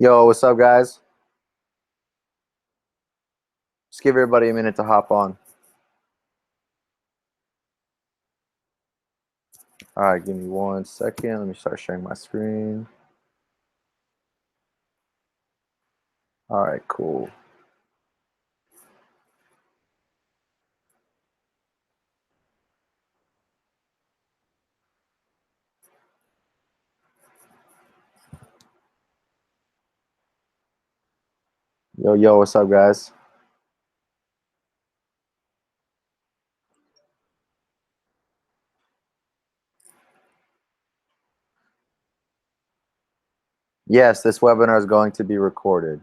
Yo, what's up, guys? Just give everybody a minute to hop on. All right, give me 1 second. Let me start sharing my screen. All right, cool. Yo, what's up, guys? Yes, this webinar is going to be recorded.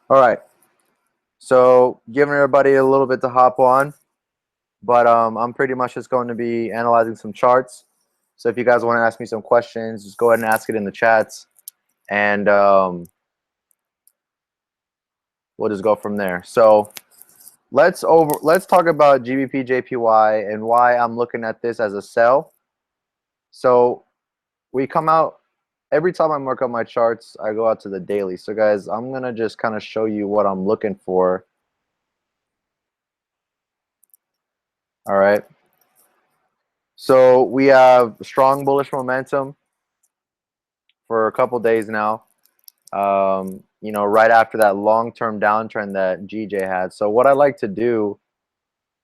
All right, so giving everybody a little bit to hop on, but I'm pretty much just going to be analyzing some charts. So if you guys want to ask me some questions, just go ahead and ask it in the chats, and we'll just go from there. So let's talk about GBP JPY and why I'm looking at this as a sell. So we come out every time I mark up my charts, I go out to the daily. So guys, I'm gonna just kind of show you what I'm looking for. All right. So we have strong bullish momentum for a couple days now. You know, right after that long-term downtrend that GJ had. So what I like to do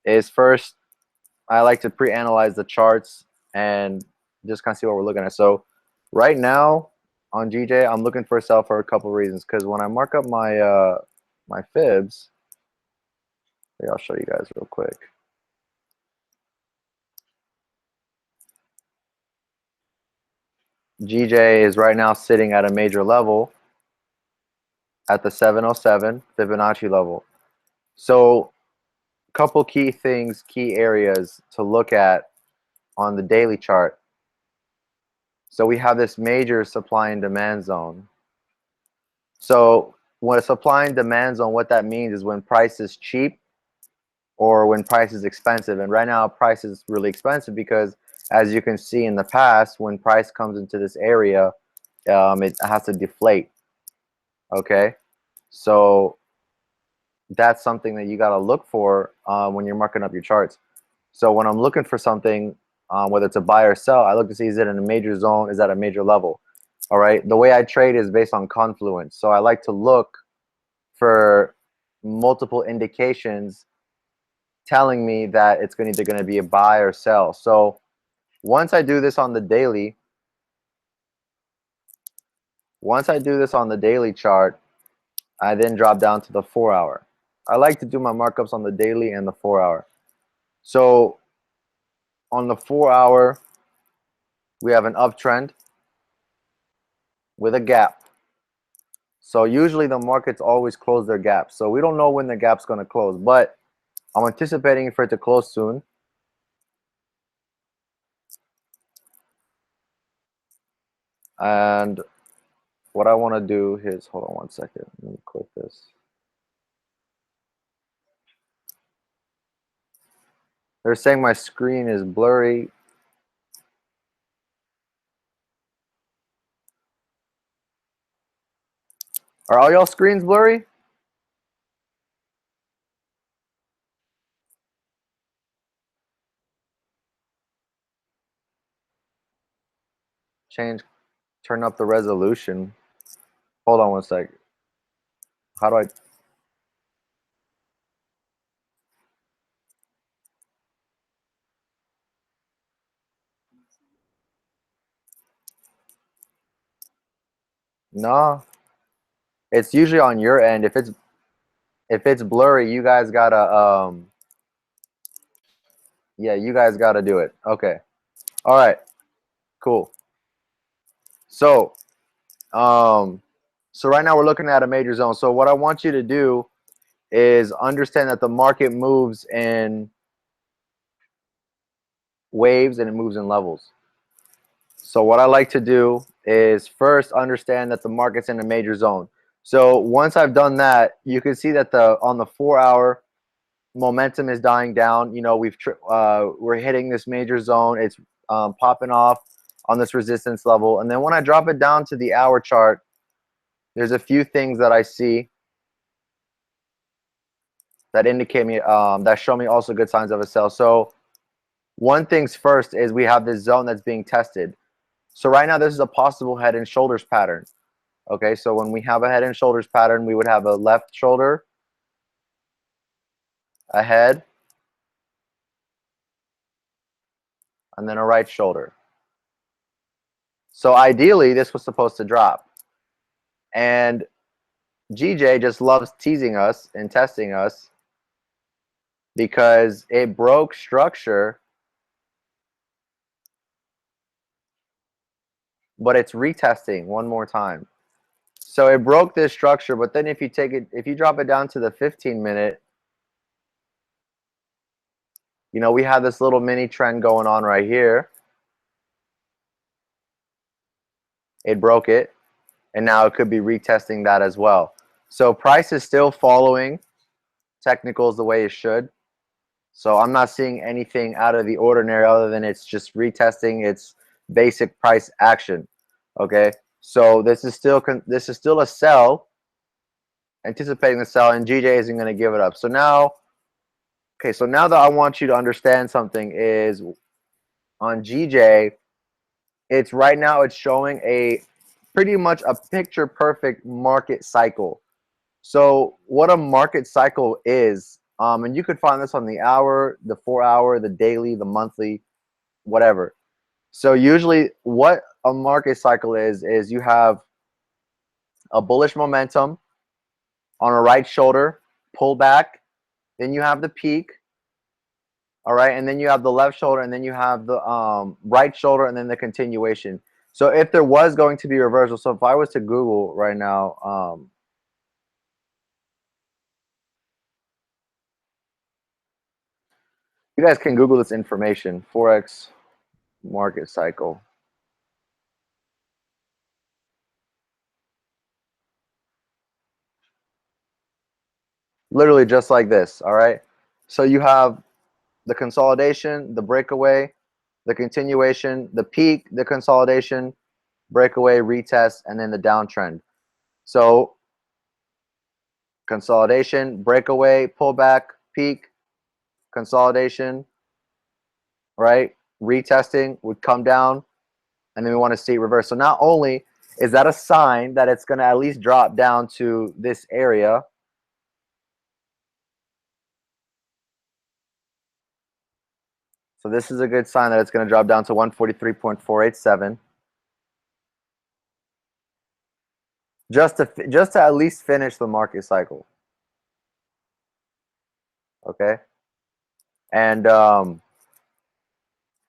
is first I like to pre-analyze the charts and just kind of see what we're looking at. So right now on GJ, I'm looking for a sell for a couple reasons. Because when I mark up my my fibs, maybe I'll show you guys real quick. GJ is right now sitting at a major level at the 707 Fibonacci level. So a couple key things, key areas to look at on the daily chart. So we have this major supply and demand zone. So when a supply and demand zone, what that means is when price is cheap or when price is expensive. And right now price is really expensive because, as you can see in the past, when price comes into this area, it has to deflate. Okay, so that's something that you got to look for when you're marking up your charts. So when I'm looking for something, whether it's a buy or sell, I look to see, is it in a major zone, is that a major level? All right, the way I trade is based on confluence. So I like to look for multiple indications telling me that it's either going to be a buy or sell. So once I do this on the daily, chart, I then drop down to the 4-hour. I like to do my markups on the daily and the 4-hour. So on the 4-hour, we have an uptrend with a gap. So usually the markets always close their gaps. So we don't know when the gap's going to close, but I'm anticipating for it to close soon. And what I want to do is, hold on 1 second, let me click this. They're saying my screen is blurry. Are all y'all screens blurry? Turn up the resolution. Hold on 1 second. How do I? No, it's usually on your end. If it's blurry, you guys gotta yeah, you guys gotta do it. Okay. All right. Cool. So so right now we're looking at a major zone. So what I want you to do is understand that the market moves in waves and it moves in levels. So what I like to do is first understand that the market's in a major zone. So once I've done that, you can see that on the 4-hour, momentum is dying down. You know, we're hitting this major zone. It's popping off on this resistance level. And then when I drop it down to the hour chart, there's a few things that I see that indicate me, that show me also good signs of a sell. So one thing's first is we have this zone that's being tested. So right now this is a possible head and shoulders pattern. Okay, so when we have a head and shoulders pattern, we would have a left shoulder, a head, and then a right shoulder. So ideally this was supposed to drop. And GJ just loves teasing us and testing us because it broke structure, but it's retesting one more time. So it broke this structure, but then if you drop it down to the 15-minute, you know, we have this little mini trend going on right here. It broke it, and now it could be retesting that as well. So price is still following technicals the way it should. So I'm not seeing anything out of the ordinary other than it's just retesting its basic price action. Okay, so this is still a sell, anticipating the sell, and GJ isn't going to give it up. So now, okay, so now that I want you to understand something is on GJ, it's right now it's showing a pretty much a picture perfect market cycle. So what a market cycle is, and you could find this on the hour, the 4-hour, the daily, the monthly, whatever. So usually what a market cycle is you have a bullish momentum on a right shoulder, pull back, then you have the peak, all right, and then you have the left shoulder, and then you have the right shoulder, and then the continuation. So if there was going to be a reversal, so if I was to Google right now, you guys can Google this information, Forex market cycle. Literally just like this, all right? So you have the consolidation, the breakaway, the continuation, the peak, the consolidation, breakaway, retest, and then the downtrend. So consolidation, breakaway, pullback, peak, consolidation, right? Retesting would come down, and then we want to see it reverse. So not only is that a sign that it's going to at least drop down to this area, so this is a good sign that it's going to drop down to 143.487. Just to at least finish the market cycle. Okay, and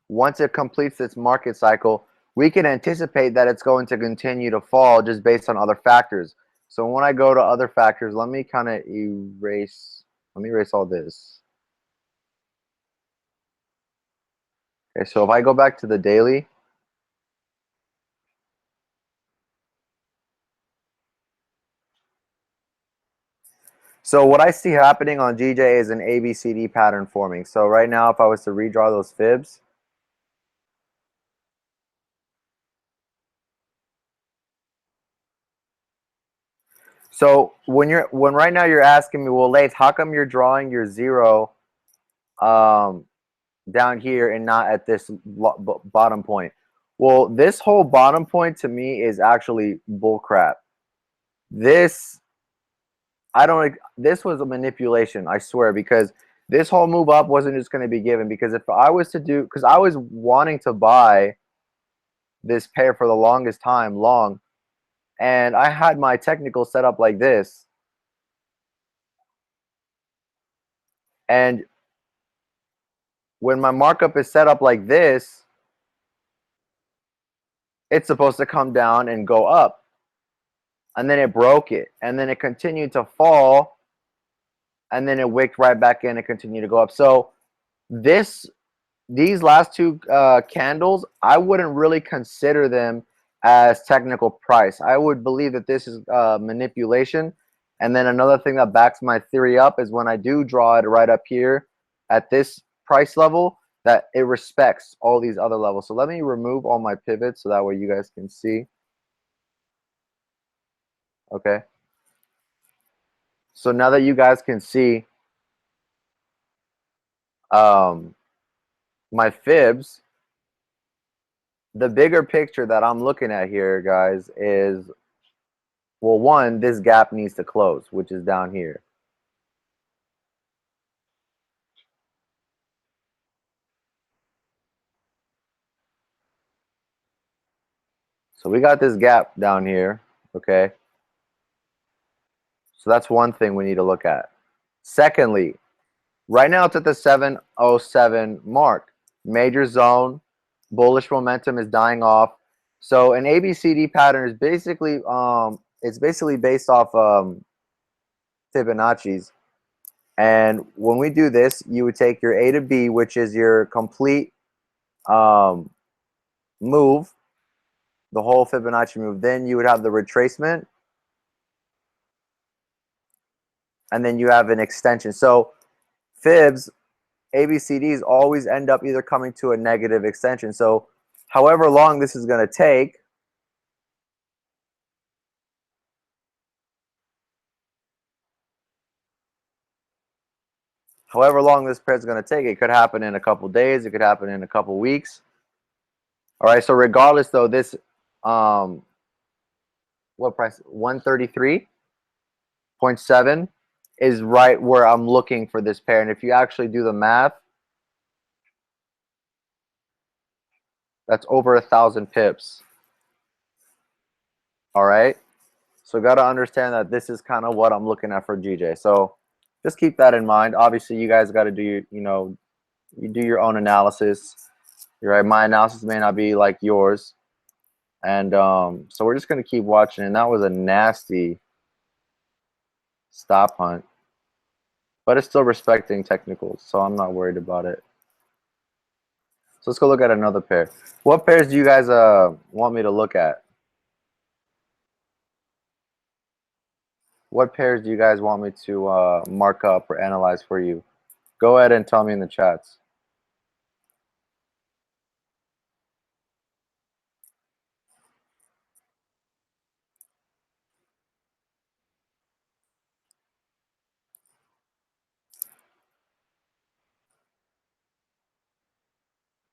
once it completes its market cycle, we can anticipate that it's going to continue to fall just based on other factors. So when I go to other factors, let me kind of erase. Let me erase all this. Okay, so if I go back to the daily, so what I see happening on GJ is an ABCD pattern forming. So right now, if I was to redraw those fibs, so when right now you're asking me, well, Layth, how come you're drawing your zero down here and not at this bottom point? Well, this whole bottom point to me is actually bullcrap. This was a manipulation, I swear, because this whole move up wasn't just going to be given. Because if I was to do, because I was wanting to buy this pair for the longest time, long, and I had my technical set up like this, and when my markup is set up like this, it's supposed to come down and go up, and then it broke it, and then it continued to fall, and then it wicked right back in and continued to go up. So these last two candles, I wouldn't really consider them as technical price. I would believe that this is manipulation, And then another thing that backs my theory up is when I do draw it right up here at this price level, that it respects all these other levels. So let me remove all my pivots so that way you guys can see. Okay. So now that you guys can see my fibs, the bigger picture that I'm looking at here, guys, is, well, one, this gap needs to close, which is down here. So we got this gap down here, okay? So that's one thing we need to look at. Secondly, right now it's at the 707 mark. Major zone, bullish momentum is dying off. So an ABCD pattern is basically it's basically based off Fibonacci's. And when we do this, you would take your A to B, which is your complete move, the whole Fibonacci move. Then you would have the retracement, and then you have an extension. So fibs, ABCDs always end up either coming to a negative extension. So however long this is going to take, however long this pair is going to take, it could happen in a couple days, it could happen in a couple weeks. All right, so regardless though, this what price? 133.7 is right where I'm looking for this pair. And if you actually do the math, that's over 1,000 pips. All right. So got to understand that this is kind of what I'm looking at for GJ. So just keep that in mind. Obviously, you guys got to do you do your own analysis. You're right. My analysis may not be like yours. And so we're just going to keep watching. And that was a nasty stop hunt. But it's still respecting technicals, so I'm not worried about it. So let's go look at another pair. What pairs do you guys want me to look at? What pairs do you guys want me to mark up or analyze for you? Go ahead and tell me in the chats.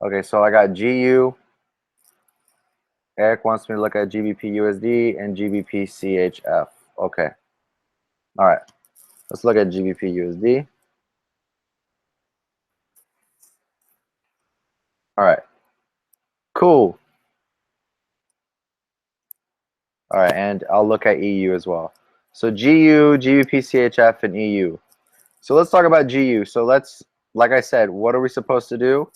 Okay, so I got GU. Eric wants me to look at GBP USD and GBP CHF. Okay. All right. Let's look at GBP USD. All right. Cool. All right, and I'll look at EU as well. So GU, GBP CHF, and EU. So let's talk about GU. So let's, like I said, what are we supposed to do?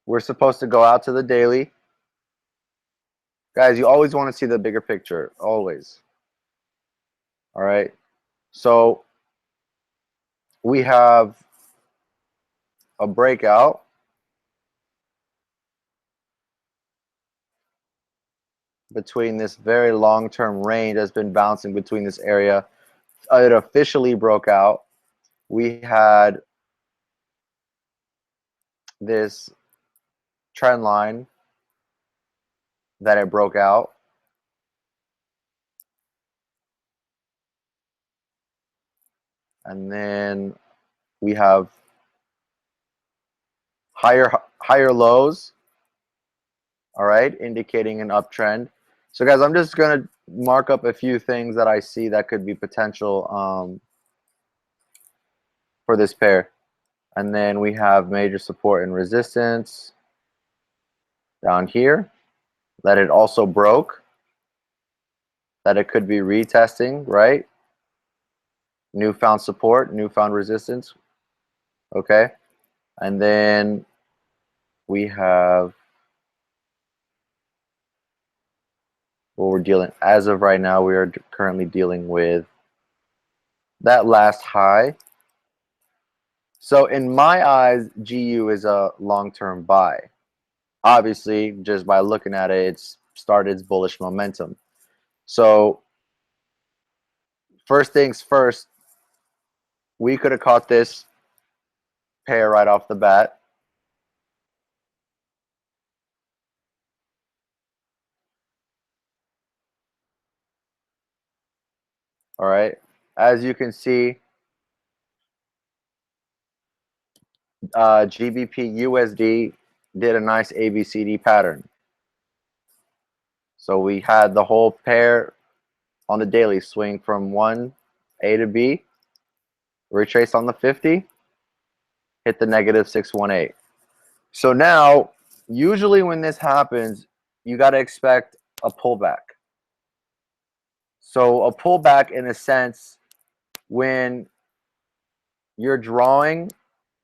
We're supposed to go out to the daily. Guys, you always want to see the bigger picture, always. All right. So we have a breakout. Between this very long-term range that's been bouncing between this area. It officially broke out. We had this trend line that it broke out. And then we have higher lows, all right, indicating an uptrend. So guys, I'm just going to mark up a few things that I see that could be potential for this pair. And then we have major support and resistance down here that it also broke, that it could be retesting, right? Newfound support, newfound resistance, okay? And then we have what we're dealing, as of right now, we are currently dealing with that last high. So in my eyes, GU is a long-term buy. Obviously, just by looking at it, it's started its bullish momentum. So first things first, we could have caught this pair right off the bat. All right. As you can see, GBP USD did a nice ABCD pattern. So we had the whole pair on the daily swing from 1 A to B, retrace on the 50, hit the negative 618. So now, usually when this happens, you got to expect a pullback. So a pullback, in a sense, when you're drawing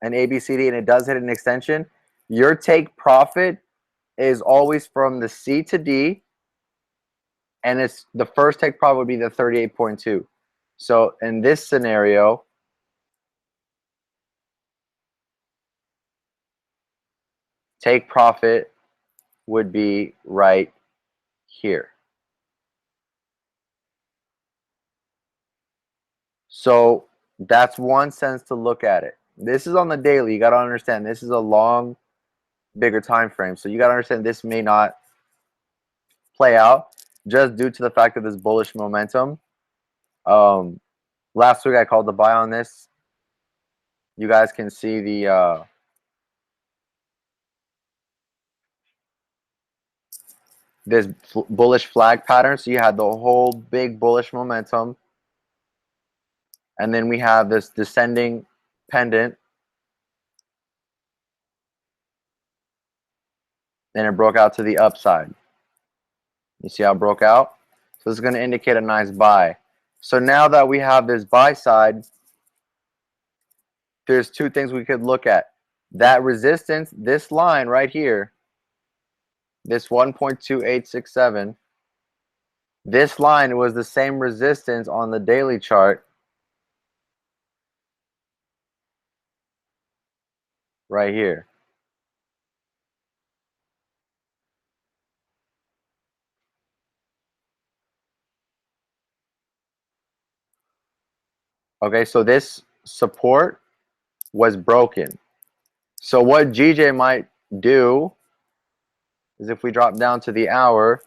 an ABCD and it does hit an extension, your take profit is always from the C to D, and it's the first take profit would be the 38.2. So in this scenario, take profit would be right here. So that's one sense to look at it. This is on the daily. You got to understand this is a long, bigger time frame. So you got to understand this may not play out just due to the fact of this bullish momentum. Last week I called the buy on this. You guys can see the this bullish flag pattern. So you had the whole big bullish momentum, and then we have this descending pendant, and it broke out to the upside. You see how it broke out? So this is going to indicate a nice buy. So now that we have this buy side, there's two things we could look at. That resistance, this line right here, this 1.2867, this line was the same resistance on the daily chart right here. Okay, so this support was broken. So what GJ might do is, if we drop down to the hour,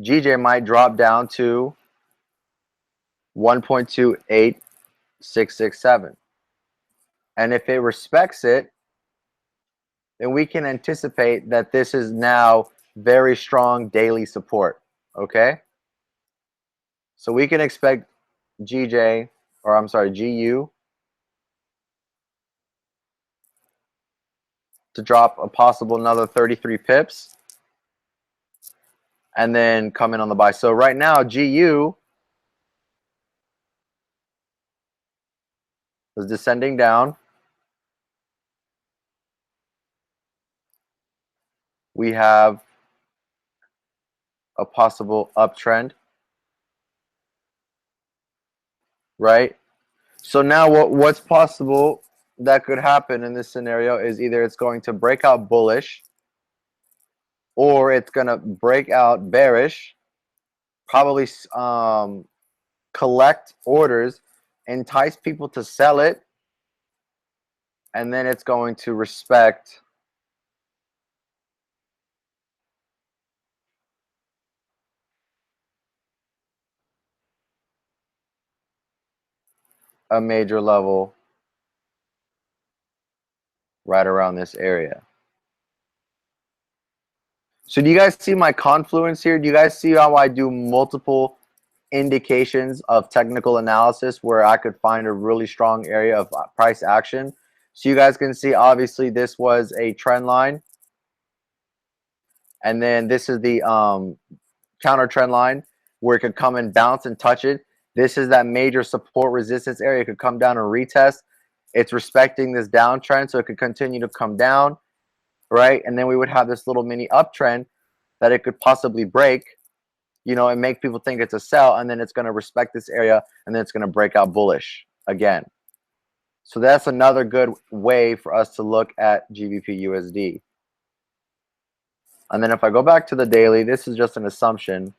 GJ might drop down to 1.28667. And if it respects it, then we can anticipate that this is now very strong daily support. Okay? So we can expect GJ, or I'm sorry, GU, to drop a possible another 33 pips and then come in on the buy. So right now, GU is descending down. We have a possible uptrend, right? So now what's possible that could happen in this scenario is either it's going to break out bullish, or it's going to break out bearish, probably collect orders, entice people to sell it, and then it's going to respect a major level right around this area. So do you guys see my confluence here? Do you guys see how I do multiple indications of technical analysis where I could find a really strong area of price action? So you guys can see, obviously, this was a trend line. And then this is the counter trend line where it could come and bounce and touch it. This is that major support resistance area. It could come down and retest. It's respecting this downtrend, so it could continue to come down, right? And then we would have this little mini uptrend that it could possibly break, you know, and make people think it's a sell, and then it's going to respect this area, and then it's going to break out bullish again. So that's another good way for us to look at GBP USD. And then if I go back to the daily, this is just an assumption.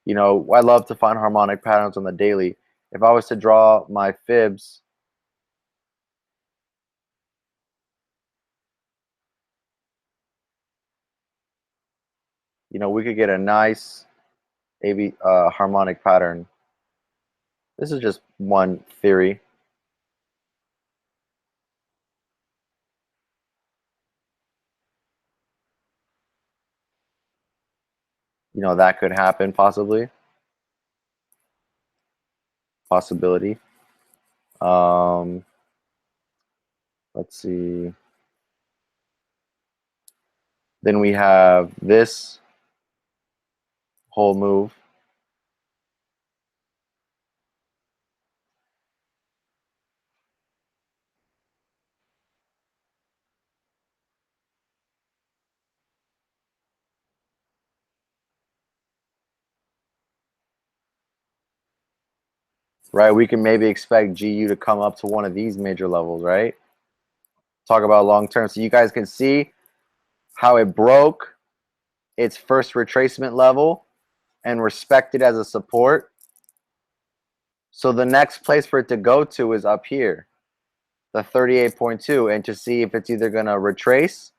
You know, I love to find harmonic patterns on the daily. If I was to draw my fibs, you know, we could get a nice harmonic pattern. This is just one theory. You know, that could happen possibly. Possibility. Um, let's see. Then we have this whole move. Right? We can maybe expect GU to come up to one of these major levels, right? Talk about long term. So you guys can see how it broke its first retracement level and respected as a support. So the next place for it to go to is up here, the 38.2, and to see if it's either going to retrace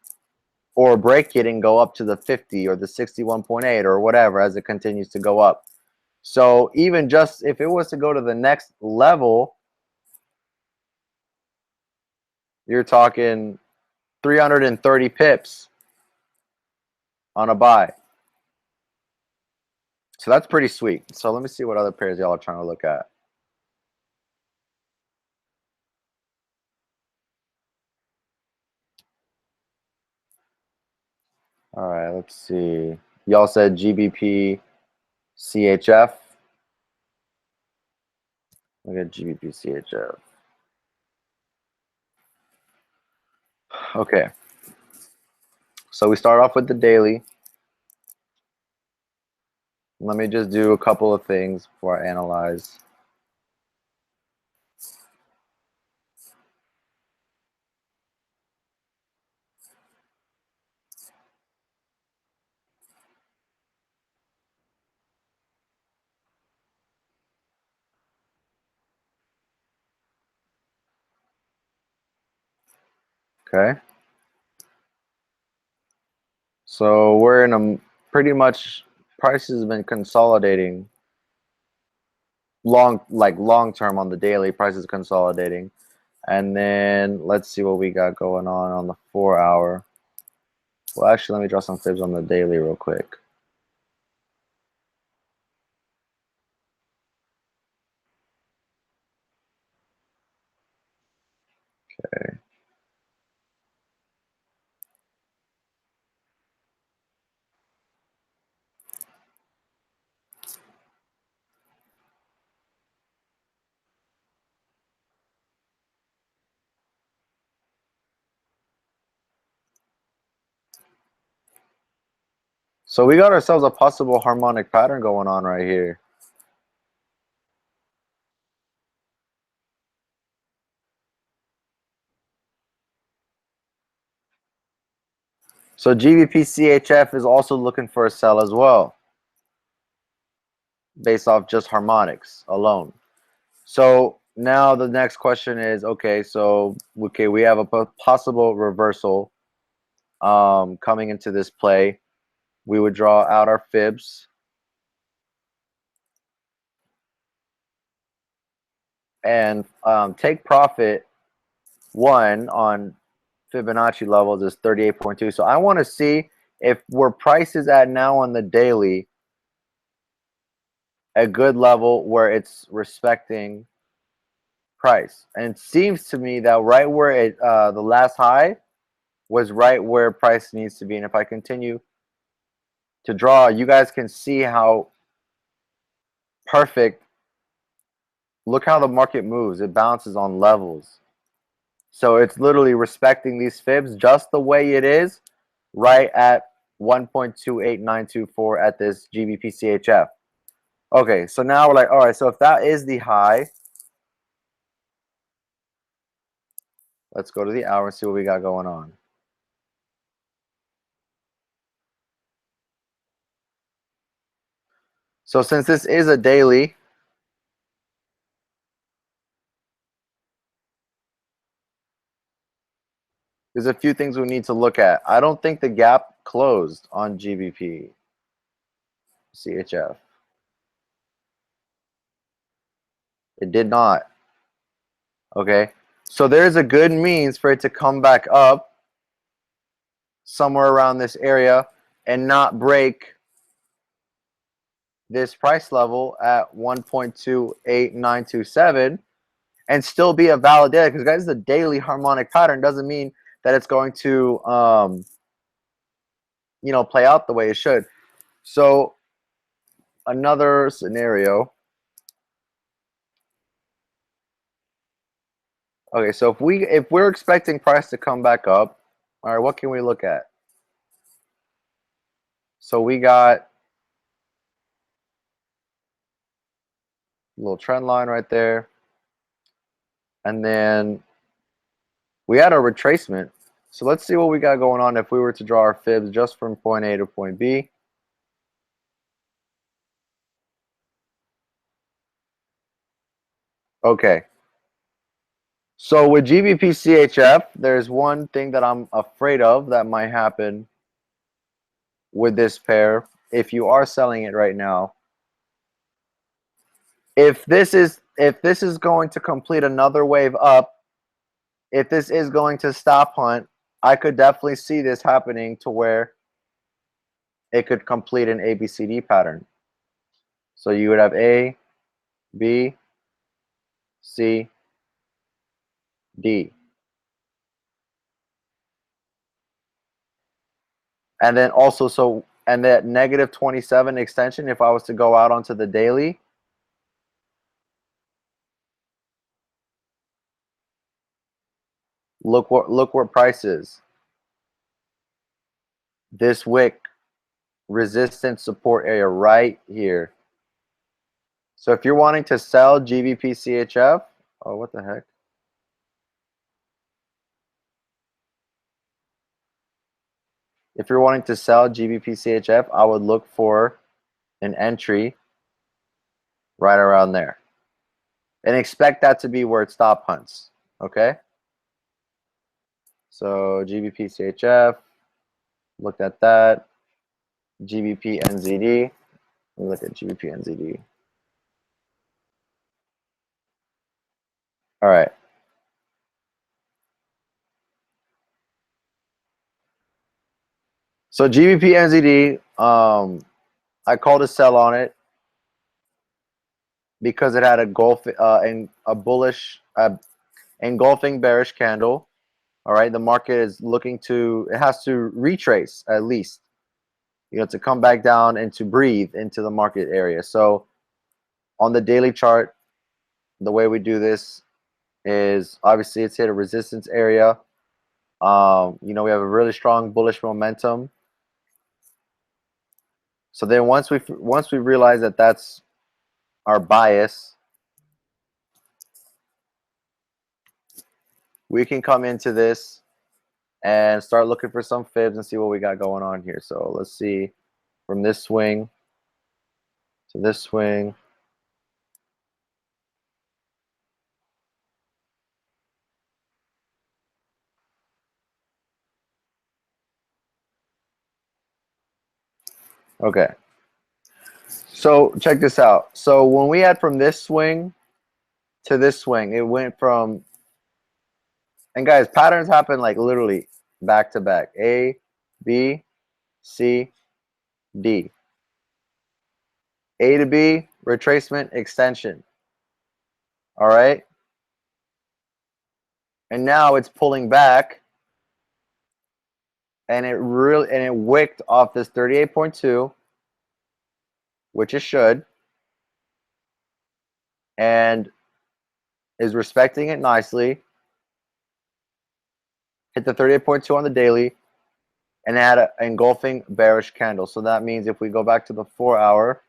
or break it and go up to the 50 or the 61.8 or whatever as it continues to go up. So even just if it was to go to the next level, you're talking 330 pips on a buy. So that's pretty sweet. So let me see what other pairs y'all are trying to look at. All right, let's see. Y'all said GBP CHF. Look at GBP CHF. Okay. So we start off with the daily. Let me just do a couple of things before I analyze. Okay. So we're in a pretty much prices have been consolidating long term on the daily, prices consolidating. And then let's see what we got going on the 4 hour. Well, actually, let me draw some fibs on the daily real quick. Okay. So we got ourselves a possible harmonic pattern going on right here. So GBP CHF is also looking for a sell as well, based off just harmonics alone. So now the next question is, okay, we have a possible reversal coming into this play. We would draw out our fibs and take profit. One on Fibonacci levels is 38.2. So I want to see if where price is at now on the daily a good level where it's respecting price. And it seems to me that right where the last high was right where price needs to be. And if I continue to draw, you guys can see how perfect. Look how the market moves. It bounces on levels. So it's literally respecting these fibs just the way it is right at 1.28924 at this GBP CHF. Okay, so now we're like, all right, so if that is the high, let's go to the hour and see what we got going on. So since this is a daily, there's a few things we need to look at. I don't think the gap closed on GBP CHF. It did not. Okay. So there's a good means for it to come back up somewhere around this area and not break this price level at 1.28927 and still be a valid daily, because guys, the daily harmonic pattern doesn't mean that it's going to play out the way it should. So another scenario. Okay, so if we're expecting price to come back up, all right, what can we look at? So we got a little trend line right there, and then we had a retracement. So let's see what we got going on if we were to draw our fibs just from point A to point B. Okay. So with GBP CHF, there's one thing that I'm afraid of that might happen with this pair if you are selling it right now. If this is going to complete another wave up, if this is going to stop hunt, I could definitely see this happening to where it could complete an ABCD pattern. So you would have A, B, C, D. And then also, and that negative 27 extension, if I was to go out onto the daily, look what price is. This wick resistance support area right here. So if you're wanting to sell GBP CHF, oh, what the heck? If you're wanting to sell GBP CHF, I would look for an entry right around there. And expect that to be where it stop hunts. Okay? So GBP CHF, looked at that. GBP NZD. Let me look at GBP NZD. All right. So GBP NZD, I called a sell on it because it had a bullish engulfing bearish candle. All right, the market is looking to, it has to retrace at least, to come back down and to breathe into the market area. So on the daily chart, the way we do this is obviously it's hit a resistance area. We have a really strong bullish momentum. So then once we realize that that's our bias, we can come into this and start looking for some fibs and see what we got going on here. So let's see from this swing to this swing. Okay. So check this out. So when we had from this swing to this swing, it went from, and guys, patterns happen like literally back to back. A, B, C, D. A to B, retracement, extension. All right. And now it's pulling back, and it wicked off this 38.2, which it should, and is respecting it nicely. Hit the 38.2 on the daily, and it had an engulfing bearish candle. So that means if we go back to the 4-hour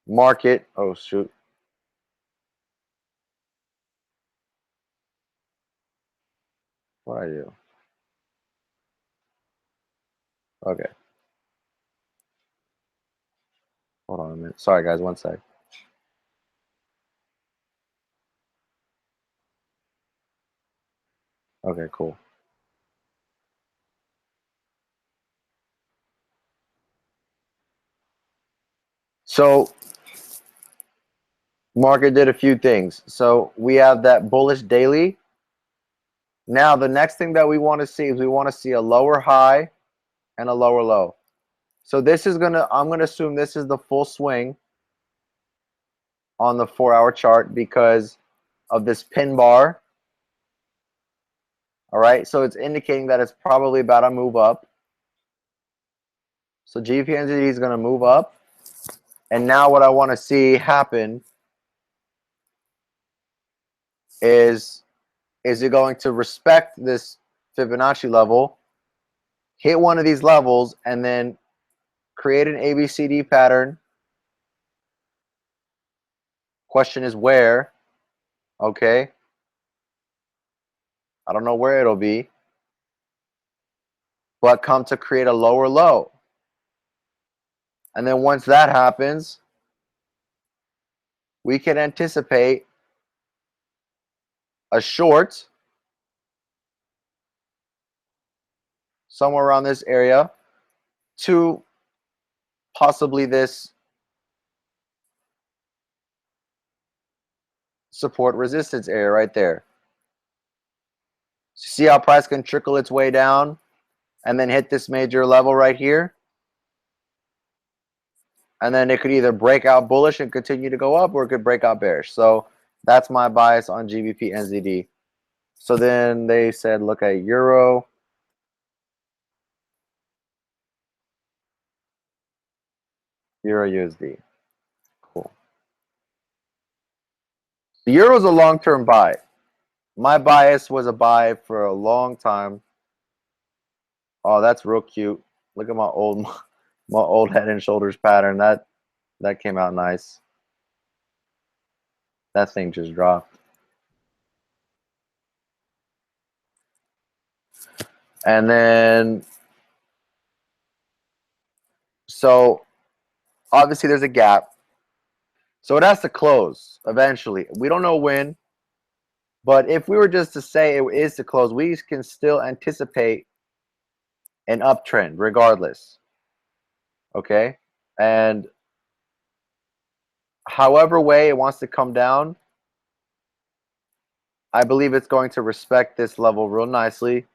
market, oh shoot. What do I do? Okay. Hold on a minute. Sorry, guys. One sec. Okay, cool. So market did a few things. So we have that bullish daily. Now the next thing that we want to see is we want to see a lower high and a lower low. So this is gonna, I'm gonna assume this is the full swing on the 4-hour chart because of this pin bar. All right, so it's indicating that it's probably about to move up. So GBP/USD is going to move up. And now what I want to see happen is it going to respect this Fibonacci level, hit one of these levels, and then create an ABCD pattern? Question is where? Okay. I don't know where it'll be. But come to create a lower low. And then once that happens, we can anticipate a short somewhere around this area to possibly this support resistance area right there. So see how price can trickle its way down and then hit this major level right here? And then it could either break out bullish and continue to go up, or it could break out bearish. So that's my bias on GBP NZD. So then they said, look at Euro. Euro USD. Cool. The Euro is a long-term buy. My bias was a buy for a long time. Oh, that's real cute. Look at my old head and shoulders pattern. That came out nice. That thing just dropped. And then, so obviously there's a gap. So it has to close eventually. We don't know when, but if we were just to say it is to close, we can still anticipate an uptrend regardless. Okay? And however way it wants to come down, I believe it's going to respect this level real nicely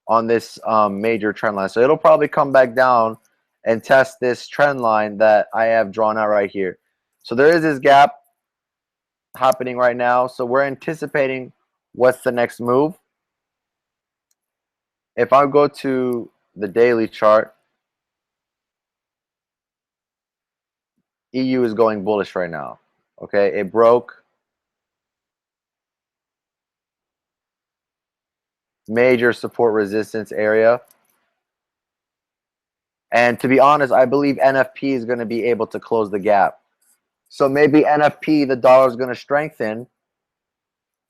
on this major trend line. So it'll probably come back down and test this trend line that I have drawn out right here. So there is this gap happening right now. So we're anticipating what's the next move. If I go to the daily chart, EU is going bullish right now. Okay, it broke major support resistance area. And to be honest, I believe NFP is going to be able to close the gap. So maybe NFP, the dollar is going to strengthen.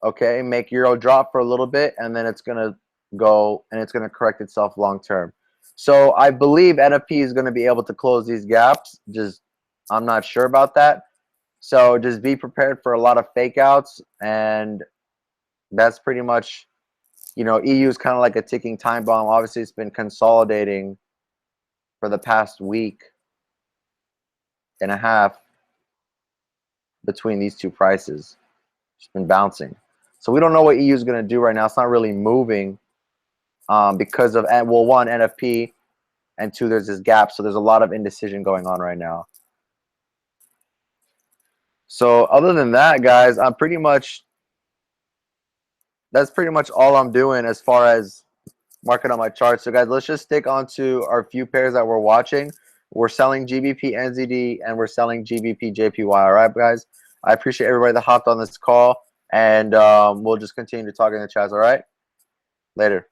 Okay, make Euro drop for a little bit, and then it's going to go and it's going to correct itself long term. So I believe NFP is going to be able to close these gaps. Just I'm not sure about that. So just be prepared for a lot of fake outs, and that's pretty much, you know, EU is kind of like a ticking time bomb. Obviously, it's been consolidating for the past week and a half between these two prices. It's been bouncing. So we don't know what EU is going to do right now. It's not really moving because of, well, one, NFP, and two, there's this gap. So there's a lot of indecision going on right now. So other than that, guys, that's pretty much all I'm doing as far as market on my chart. So guys, let's just stick onto our few pairs that we're watching. We're selling GBP NZD and we're selling GBP JPY. All right, guys. I appreciate everybody that hopped on this call, and we'll just continue to talk in the chats. All right, later.